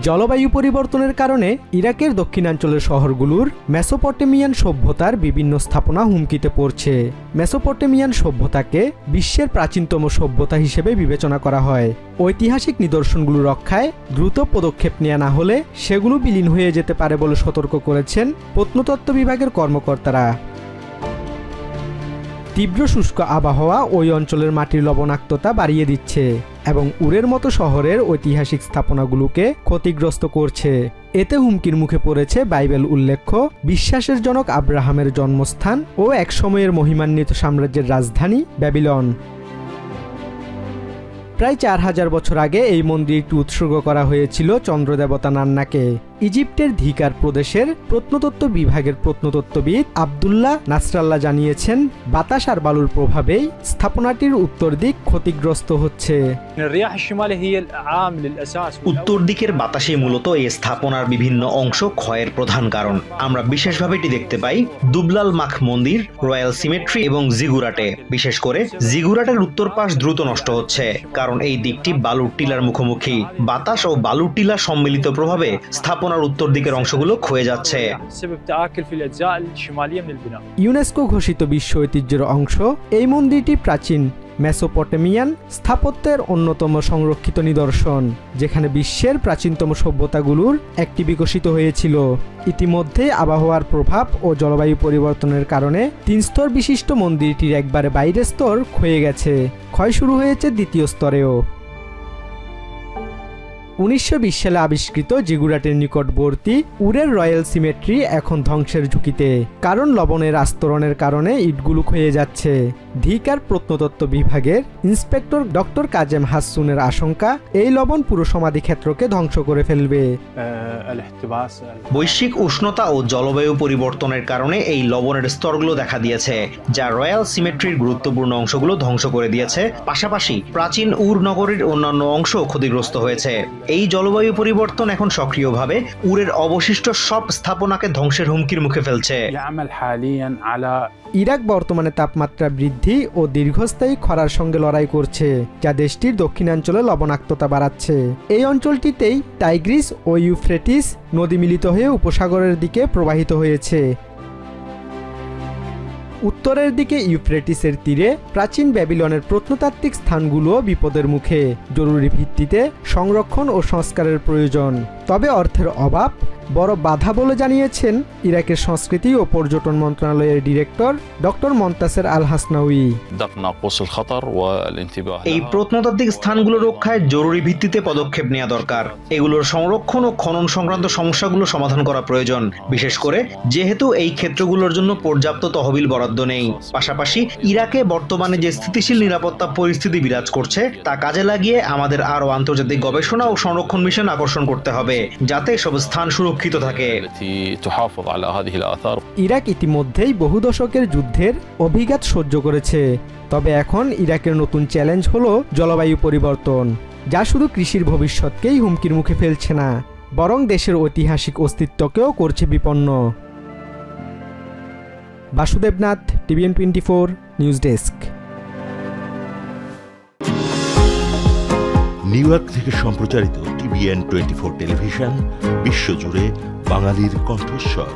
জলবায়ু পরিবর্তনের কারণে ইরাকের দক্ষিণাঞ্চলের শহরগুলোর মেসোপটেমিয়ান সভ্যতার বিভিন্ন স্থাপনা হুমকিতে পড়ছে। মেসোপটেমিয়ান সভ্যতাকে বিশ্বের প্রাচীনতম সভ্যতা হিসেবে বিবেচনা করা হয়। ঐতিহাসিক নিদর্শনগুলো রক্ষায় দ্রুত পদক্ষেপ নেওয়া না হলে সেগুলো বিলীন হয়ে যেতে পারে বলে সতর্ক করেছেন প্রত্নতত্ত্ব বিভাগের কর্মকর্তারা। তীব্র শুষ্ক আবহাওয়া ওই অঞ্চলের মাটির লবণাক্ততা বাড়িয়ে দিচ্ছে এবং উরের মতো শহরের ঐতিহাসিক স্থাপনাগুলোকে ক্ষতিগ্রস্ত করছে। এতে হুমকির মুখে পড়েছে বাইবেল উল্লেখ্য বিশ্বাসের জনক আব্রাহামের জন্মস্থান ও একসময়ের মহিমান্বিত সাম্রাজ্যের রাজধানী ব্যাবিলন। প্রায় 4000 বছর আগে এই মন্দিরটি উৎসর্গ করা হয়েছিল চন্দ্রদেবতা নান্নাকে। ইজিপ্টের ধিকার প্রদেশের প্রত্নতত্ত্ব বিভাগের প্রত্নতত্ত্ববিদ আবদুল্লাহ নাসরাল্লাহ জানিয়েছেন, বাতাস আর বালুর প্রভাবেই স্থাপনাটির উত্তর দিক ক্ষতিগ্রস্ত হচ্ছে। উত্তর দিকের বাতাসে মূলত এই স্থাপনার বিভিন্ন অংশ ক্ষয়ের প্রধান কারণ। আমরা বিশেষভাবে এটি দেখতে পাই দুবলাল মাখ মন্দির, রয়্যাল সিমেট্রি এবং জিগুরাটে। বিশেষ করে জিগুরাটের উত্তর পাশ দ্রুত নষ্ট হচ্ছে, কারণ এই দিকটি বালুর টিলার মুখোমুখি। বাতাস ও বালুর টিলার সম্মিলিত প্রভাবে স্থাপনার উত্তর দিকের অংশগুলো ক্ষয়ে যাচ্ছে। ইউনেস্কো ঘোষিত বিশ্ব ঐতিহ্যের অংশ এই মন্দিরটি প্রাচীন মেসোপটেমিয়ান স্থাপত্যের অন্যতম সংরক্ষিত নিদর্শন, যেখানে বিশ্বের প্রাচীনতম সভ্যতাগুলোর একটি বিকশিত হয়েছিল। ইতিমধ্যে আবহাওয়ার প্রভাব ও জলবায়ু পরিবর্তনের কারণে 3 স্তর বিশিষ্ট মন্দিরটির একবারে বাইরের স্তর ক্ষয়ে গেছে। ক্ষয় শুরু হয়েছে দ্বিতীয় স্তরেও। 1920 সালে আবিষ্কৃত জিগুরাটের নিকটবর্তী উরের রয়্যাল সিমেট্রি এখন ধ্বংসের ঝুঁকিতে, কারণ লবণের আস্তরণের কারণে ইটগুলো ক্ষয়ে যাচ্ছে। ধিকার প্রত্নতত্ত্ব বিভাগের ইন্সপেক্টর ডক্টর কাজেম হাসুনের আশঙ্কা, এই লবণ পুরো সমাধিক্ষেত্রকে ধ্বংস করে ফেলবে। বৈশ্বিক উষ্ণতা ও জলবায়ু পরিবর্তনের কারণে এই লবণের স্তরগুলো দেখা দিয়েছে, যা রয়্যাল সিমেট্রির গুরুত্বপূর্ণ অংশগুলো ধ্বংস করে দিয়েছে। পাশাপাশি প্রাচীন উর নগরীর অন্যান্য অংশ ক্ষতিগ্রস্ত হয়েছে। এই জলবায়ু পরিবর্তন এখন সক্রিয়ভাবে উরের অবশিষ্ট সব স্থাপনাকে ধ্বংসের হুমকির মুখে ফেলছে। ইরাক বর্তমানে তাপমাত্রা বৃদ্ধি ও দীর্ঘস্থায়ী খরার সঙ্গে লড়াই করছে, যা দেশটির দক্ষিণাঞ্চলে লবণাক্ততা বাড়াচ্ছে। এই অঞ্চলটিতেই টাইগ্রিস ও ইউফ্রেটিস নদী মিলিত হয়ে উপসাগরের দিকে প্রবাহিত হয়েছে। উত্তরের দিকে ইউফ্রেটিসের তীরে প্রাচীন ব্যাবিলনের প্রত্নতাত্ত্বিক স্থানগুলো বিপদের মুখে। জরুরি ভিত্তিতে সংরক্ষণ ও সংস্কারের প্রয়োজন, তবে অর্থের অভাব বড় বাধা বলে জানিয়েছেন ইরাকের সংস্কৃতি ও পর্যটন মন্ত্রণালয়ের ডিরেক্টর ডক্টর মন্তাসের আল হাসনাউই। এই প্রত্নতাত্ত্বিক স্থানগুলো রক্ষায় জরুরি ভিত্তিতে পদক্ষেপ নেওয়া দরকার। এগুলোর সংরক্ষণ ও খনন সংক্রান্ত সমস্যাগুলো সমাধান করা প্রয়োজন, বিশেষ করে যেহেতু এই ক্ষেত্রগুলোর জন্য পর্যাপ্ত তহবিল বরাদ্দ নেই। পাশাপাশি ইরাকে বর্তমানে যে স্থিতিশীল নিরাপত্তা পরিস্থিতি বিরাজ করছে তা কাজে লাগিয়ে আমাদের আরও আন্তর্জাতিক গবেষণা ও সংরক্ষণ মিশন আকর্ষণ করতে হবে, যাতে এসব স্থান সুরক্ষিত থাকে। ইরাক ইতিমধ্যেই বহু দশকের যুদ্ধের অভিঘাত সহ্য করেছে, তবে এখন ইরাকের নতুন চ্যালেঞ্জ হলো জলবায়ু পরিবর্তন, যা শুধু কৃষির ভবিষ্যৎকেই হুমকির মুখে ফেলছে না, বরং দেশের ঐতিহাসিক অস্তিত্বকেও করছে বিপন্ন। Basudevnath, TVN 24 news desk. New York থেকে সম্প্রচারিত টিভিএন 24 টেলিভিশন বিশ্বজুড়ে বাঙালির কণ্ঠস্বর।